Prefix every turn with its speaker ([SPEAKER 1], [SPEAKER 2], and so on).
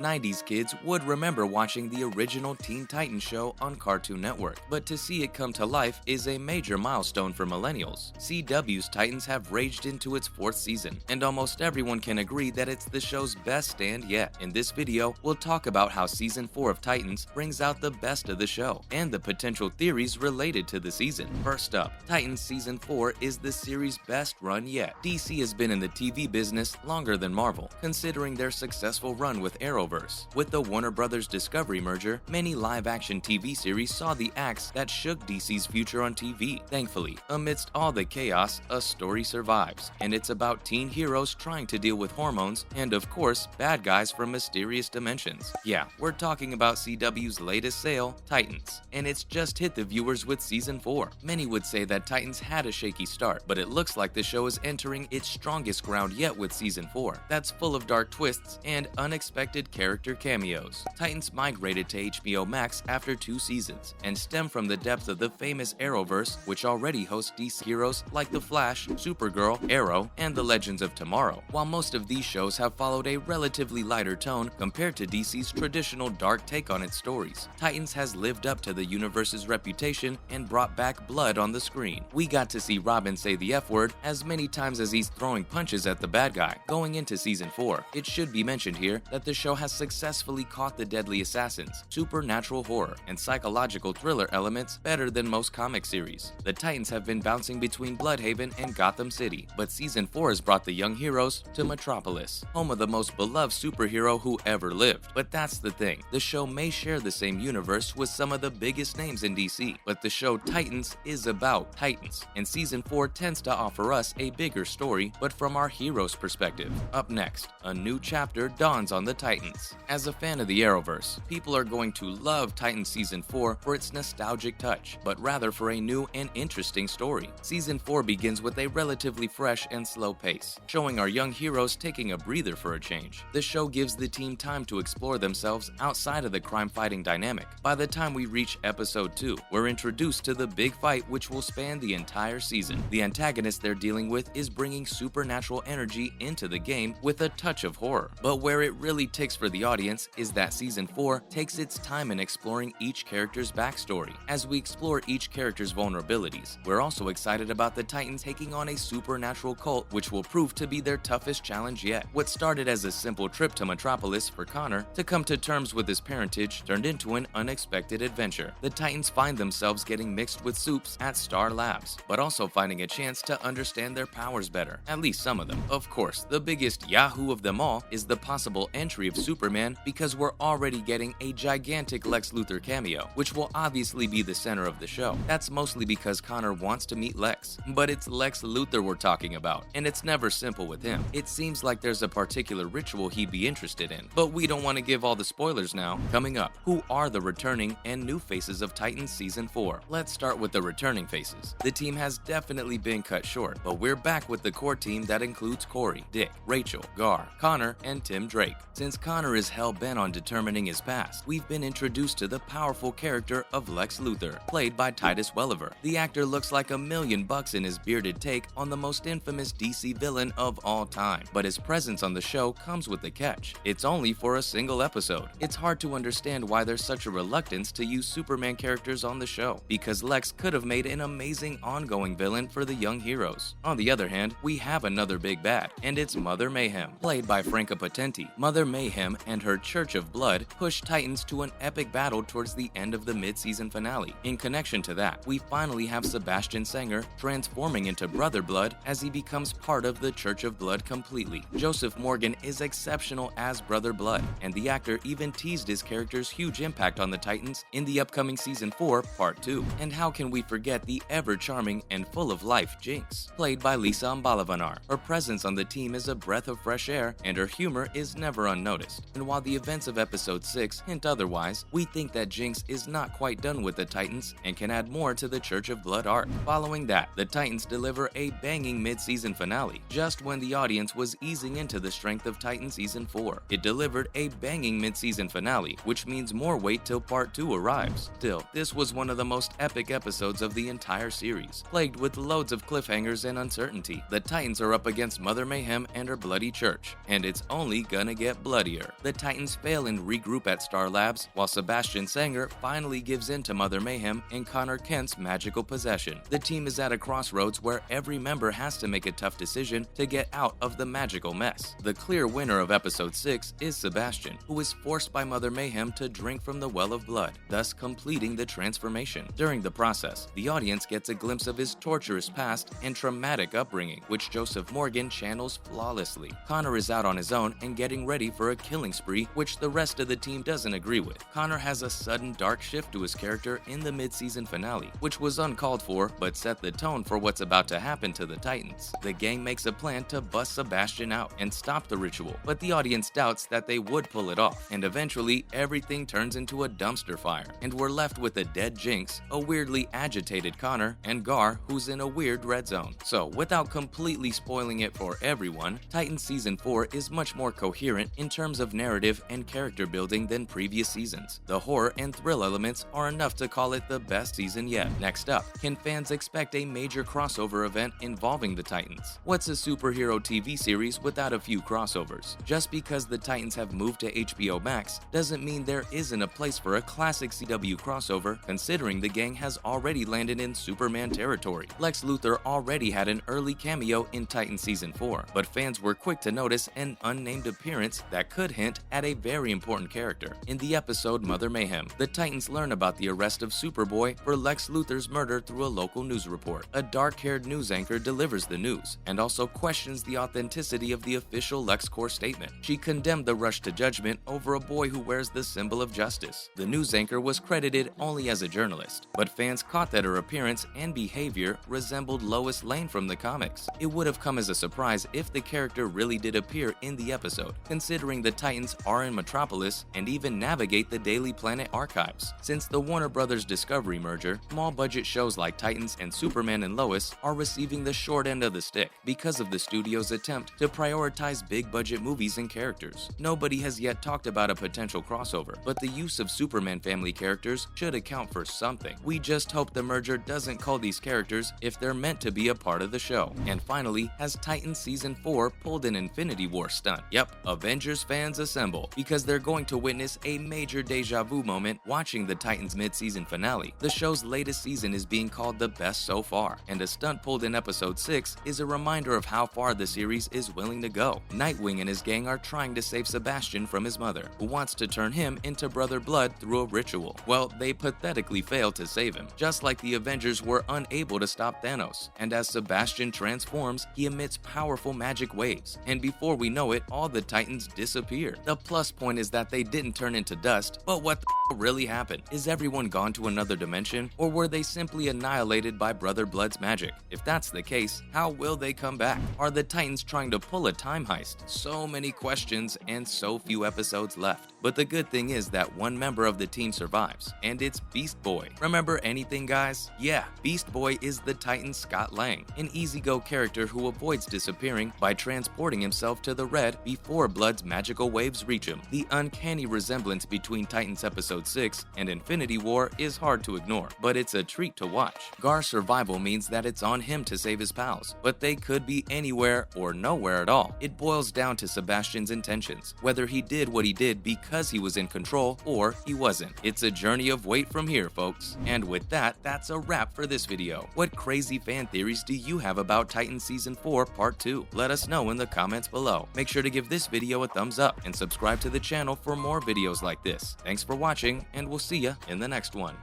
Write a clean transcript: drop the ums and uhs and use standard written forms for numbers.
[SPEAKER 1] 90s kids would remember watching the original Teen Titans show on Cartoon Network, but to see it come to life is a major milestone for millennials. CW's Titans have raged into its 4th season, and almost everyone can agree that it's the show's best stand yet. In this video, we'll talk about how Season 4 of Titans brings out the best of the show, and the potential theories related to the season. First up, Titans Season 4 is the series' best run yet. DC has been in the TV business longer than Marvel, considering their successful run with Arrowverse. With the Warner Bros. Discovery merger, many live-action TV series saw the axe that shook DC's future on TV. Thankfully, amidst all the chaos, a story survives, and it's about teen heroes trying to deal with hormones and, of course, bad guys from mysterious dimensions. Yeah, we're talking about CW's latest sale, Titans, and it's just hit the viewers with Season 4. Many would say that Titans had a shaky start, but it looks like the show is entering its strongest ground yet with Season 4. That's full of dark twists and unexpected character cameos. Titans migrated to HBO Max after 2 seasons and stem from the depth of the famous Arrowverse, which already hosts DC heroes like The Flash, Supergirl, Arrow, and the Legends of Tomorrow. While most of these shows have followed a relatively lighter tone compared to DC's traditional dark take on its stories, Titans has lived up to the universe's reputation and brought back blood on the screen. We got to see Robin say the F-word as many times as he's throwing punches at the bad guy. Going into Season 4, it should be mentioned here that the show has successfully caught the deadly assassins, supernatural horror, and psychological thriller elements better than most comic series. The Titans have been bouncing between Bloodhaven and Gotham City, but Season 4 has brought the young heroes to Metropolis, home of the most beloved superhero who ever lived. But that's the thing, the show may share the same universe with some of the biggest names in DC, but the show Titans is about Titans, and Season 4 tends to offer us a bigger story, but from our heroes' perspective. Up next, a new chapter dawns on the Titans. As a fan of the Arrowverse, people are going to love Titans Season 4 for its nostalgic touch, but rather for a new and interesting story. Season 4 begins with a relatively fresh and slow pace, showing our young heroes taking a breather for a change. The show gives the team time to explore themselves outside of the crime-fighting dynamic. By the time we reach Episode 2, we're introduced to the big fight which will span the entire season. The antagonist they're dealing with is bringing supernatural energy into the game with a touch of horror. But where it really takes for the audience is that Season 4 takes its time in exploring each character's backstory. As we explore each character's vulnerabilities, we're also excited about the Titans taking on a supernatural cult which will prove to be their toughest challenge yet. What started as a simple trip to Metropolis for Connor to come to terms with his parentage turned into an unexpected adventure. The Titans find themselves getting mixed with soups at Star Labs, but also finding a chance to understand their powers better, at least some of them. Of course, the biggest yahoo of them all is the possible entry of Superman, because we're already getting a gigantic Lex Luthor cameo, which will obviously be the center of the show. That's mostly because Connor wants to meet Lex, but it's Lex Luthor we're talking about, and it's never simple with him. It seems like there's a particular ritual he'd be interested in, but we don't want to give all the spoilers now. Coming up, who are the returning and new faces of Titans Season 4? Let's start with the returning faces. The team has definitely been cut short, but we're back with the core team that includes Corey, Dick, Rachel, Gar, Connor, and Tim Drake. Since Connor is hell-bent on determining his past, we've been introduced to the powerful character of Lex Luthor, played by Titus Welliver. The actor looks like $1,000,000 in his bearded take on the most infamous DC villain of all time, but his presence on the show comes with a catch. It's only for a single episode. It's hard to understand why there's such a reluctance to use Superman characters on the show, because Lex could have made an amazing ongoing villain for the young heroes. On the other hand, we have another big bad, and it's Mother Mayhem, played by Franca Potenti. Mother Mayhem and her Church of Blood push Titans to an epic battle towards the end of the mid-season finale. In connection to that, we finally have Sebastian Sanger transforming into Brother Blood as he becomes part of the Church of Blood completely. Joseph Morgan is exceptional as Brother Blood, and the actor even teased his character's huge impact on the Titans in the upcoming Season 4 Part 2. And how can we forget the ever-charming and full-of-life Jinx, played by Lisa Ambalavanar. Her presence on the team is a breath of fresh air, and her humor is never unnoticed. And while the events of Episode 6 hint otherwise, we think that Jinx is not quite done with the Titans and can add more to the Church of Blood arc. Following that, the Titans deliver a banging mid-season finale, just when the audience was easing into the strength of Titan Season 4. It delivered a banging mid-season finale, which means more wait till Part 2 arrives. Still, this was one of the most epic episodes of the entire series, plagued with loads of cliffhangers and uncertainty. The Titans are up against Mother Mayhem and her bloody church, and it's only gonna get bloodier. together. The Titans fail and regroup at Star Labs, while Sebastian Sanger finally gives in to Mother Mayhem and Connor Kent's magical possession. The team is at a crossroads where every member has to make a tough decision to get out of the magical mess. The clear winner of episode 6 is Sebastian, who is forced by Mother Mayhem to drink from the well of blood, thus completing the transformation. During the process, the audience gets a glimpse of his torturous past and traumatic upbringing, which Joseph Morgan channels flawlessly. Connor is out on his own and getting ready for a killing spree, which the rest of the team doesn't agree with. Connor has a sudden dark shift to his character in the mid-season finale, which was uncalled for but set the tone for what's about to happen to the Titans. The gang makes a plan to bust Sebastian out and stop the ritual, but the audience doubts that they would pull it off, and eventually everything turns into a dumpster fire, and we're left with a dead Jinx, a weirdly agitated Connor, and Gar, who's in a weird red zone. So, without completely spoiling it for everyone, Titans Season 4 is much more coherent in terms of narrative and character building than previous seasons. The horror and thrill elements are enough to call it the best season yet. Next up, can fans expect a major crossover event involving the Titans? What's a superhero TV series without a few crossovers? Just because the Titans have moved to HBO Max doesn't mean there isn't a place for a classic CW crossover, considering the gang has already landed in Superman territory. Lex Luthor already had an early cameo in Titans Season 4, but fans were quick to notice an unnamed appearance that could hint at a very important character. In the episode Mother Mayhem, the Titans learn about the arrest of Superboy for Lex Luthor's murder through a local news report. A dark-haired news anchor delivers the news, and also questions the authenticity of the official LexCorp statement. She condemned the rush to judgment over a boy who wears the symbol of justice. The news anchor was credited only as a journalist, but fans caught that her appearance and behavior resembled Lois Lane from the comics. It would have come as a surprise if the character really did appear in the episode, considering the Titans are in Metropolis and even navigate the Daily Planet archives. Since the Warner Brothers Discovery merger, small-budget shows like Titans and Superman and Lois are receiving the short end of the stick because of the studio's attempt to prioritize big-budget movies and characters. Nobody has yet talked about a potential crossover, but the use of Superman family characters should account for something. We just hope the merger doesn't cull these characters if they're meant to be a part of the show. And finally, has Titans Season 4 pulled an Infinity War stunt? Yep, Avengers fans assemble, because they're going to witness a major deja vu moment watching the Titans mid-season finale. The show's latest season is being called the best so far, and a stunt pulled in episode 6 is a reminder of how far the series is willing to go. Nightwing and his gang are trying to save Sebastian from his mother, who wants to turn him into Brother Blood through a ritual. Well, they pathetically fail to save him, just like the Avengers were unable to stop Thanos. And as Sebastian transforms, he emits powerful magic waves, and before we know it, all the Titans disappear. The plus point is that they didn't turn into dust, but what the really happened? Is everyone gone to another dimension, or were they simply annihilated by Brother Blood's magic? If that's the case, how will they come back? Are the Titans trying to pull a time heist? So many questions and so few episodes left. But the good thing is that one member of the team survives, and it's Beast Boy. Remember anything, guys? Yeah, Beast Boy is the Titan Scott Lang, an easygo character who avoids disappearing by transporting himself to the red before Blood's magical waves reach him. The uncanny resemblance between Titans Episode 6 and Infinity War is hard to ignore, but it's a treat to watch. Gar's survival means that it's on him to save his pals, but they could be anywhere or nowhere at all. It boils down to Sebastian's intentions, whether he did what he did because he was in control or he wasn't. It's a journey of wait from here, folks. And with that, that's a wrap for this video. What crazy fan theories do you have about Titans Season 4 Part 2? Let us know in the comments below. Make sure to give this video a thumbs up and subscribe to the channel for more videos like this. Thanks for watching, and we'll see ya in the next one.